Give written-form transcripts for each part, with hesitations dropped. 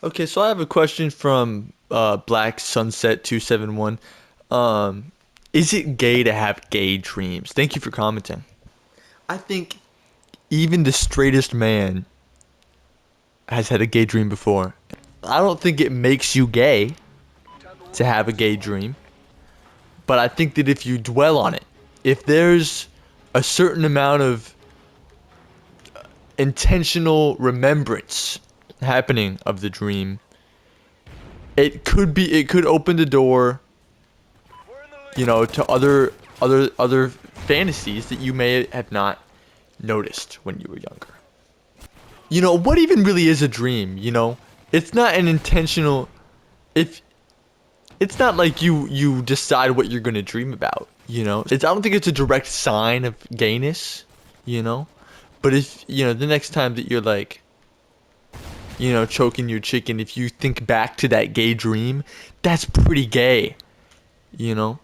Okay, so I have a question from Black Sunset 271. Um, is it gay to have gay dreams? Thank you for commenting. I think even the straightest man has had a gay dream before. I don't think it makes you gay to have a gay dream, but I think that if you dwell on it, if there's a certain amount of intentional remembrance happening of the dream, it could open the door, to other fantasies that you may have not noticed when you were younger. What even really is a dream, It's not an intentional if it's not like you decide what you're going to dream about. I don't think it's a direct sign of gayness, you know? But if, the next time that you're like, choking your chicken, if you think back to that gay dream, that's pretty gay, you know?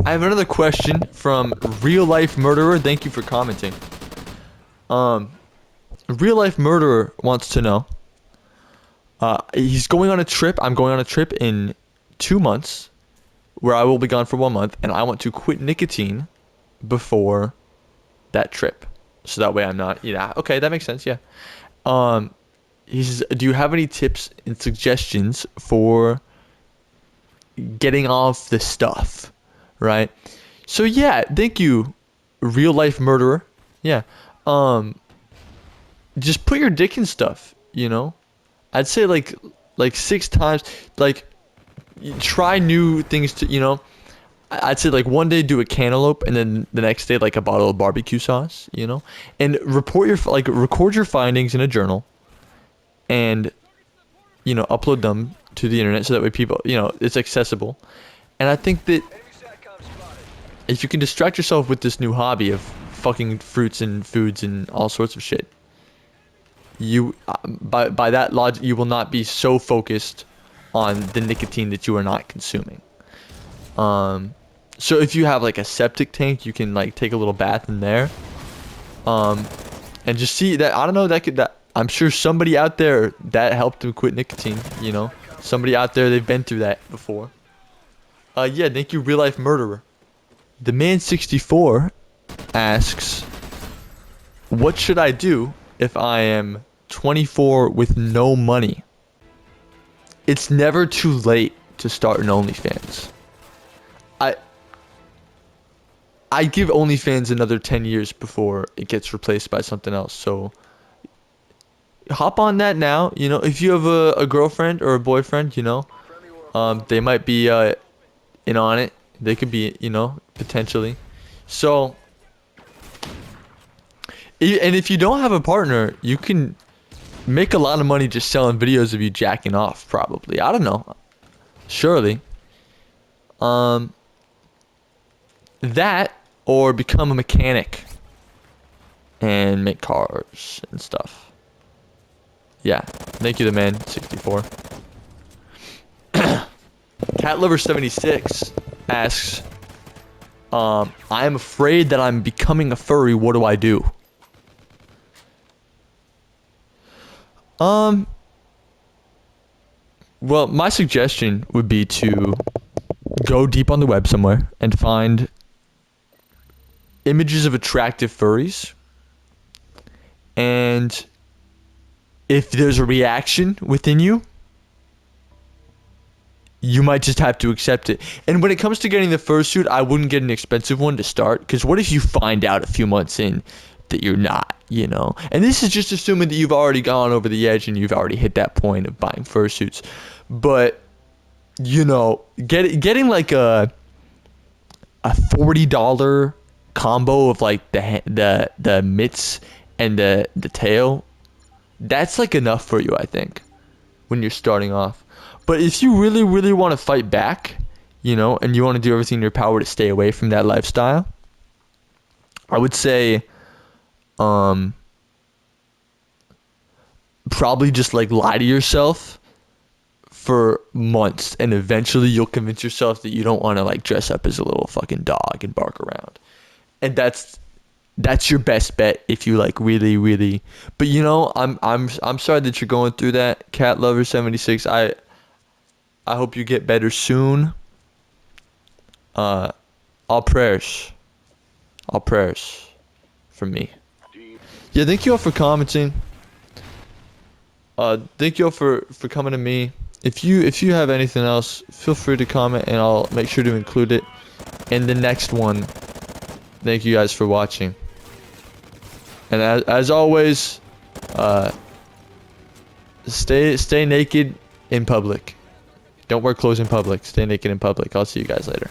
I have another question from Real Life Murderer. Thank you for commenting. Um, Real Life Murderer wants to know. He's going on a trip. I'm going on a trip in 2 months, where I will be gone for 1 month, and I want to quit nicotine before that trip, so that way I'm not. Yeah, okay, that makes sense. Yeah. Um, he says, do you have any tips and suggestions for getting off the stuff? Right. So yeah, thank you, Real Life Murderer. Yeah. Um, just put your dick in stuff. I'd say like 6 times. Like, try new things to. I'd say like one day do a cantaloupe, and then the next day like a bottle of barbecue sauce. And record your findings in a journal, and upload them to the internet so that way people, it's accessible. And I think that if you can distract yourself with this new hobby of fucking fruits and foods and all sorts of shit, you by that logic, you will not be so focused on the nicotine that you are not consuming. Um, so if you have like a septic tank, you can like take a little bath in there. Um, and just see that, I don't know, that I'm sure somebody out there that helped them quit nicotine. Somebody out there, they've been through that before. Yeah, thank you, Real Life Murderer. The Man 64 asks, what should I do if I am 24 with no money? It's never too late to start an OnlyFans. I I give OnlyFans another 10 years before it gets replaced by something else. So hop on that now. If you have a girlfriend or a boyfriend, they might be in on it. They could be, potentially. So, and if you don't have a partner, you can make a lot of money just selling videos of you jacking off, probably. I don't know. Surely. Um, that or become a mechanic and make cars and stuff. Yeah. Thank you, the man 64. Cat Lover 76 asks, I am afraid that I'm becoming a furry. What do I do? Um, well, my suggestion would be to go deep on the web somewhere and find images of attractive furries. And if there's a reaction within you, you might just have to accept it. And when it comes to getting the fursuit, I wouldn't get an expensive one to start, because what if you find out a few months in that you're not, And this is just assuming that you've already gone over the edge and you've already hit that point of buying fursuits. But, getting like a $40 combo of like the mitts and the tail, that's like enough for you, I think, when you're starting off. But if you really, really want to fight back, and you want to do everything in your power to stay away from that lifestyle, I would say, probably just like lie to yourself for months, and eventually you'll convince yourself that you don't want to like dress up as a little fucking dog and bark around. And That's your best bet if you like really. But you know, I'm sorry that you're going through that, Cat Lover 76. I hope you get better soon. Uh, all prayers, all prayers from me. Yeah, thank you all for commenting. Thank you all for coming to me. If you have anything else, feel free to comment and I'll make sure to include it in the next one. Thank you guys for watching. And as always, stay naked in public. Don't wear clothes in public. Stay naked in public. I'll see you guys later.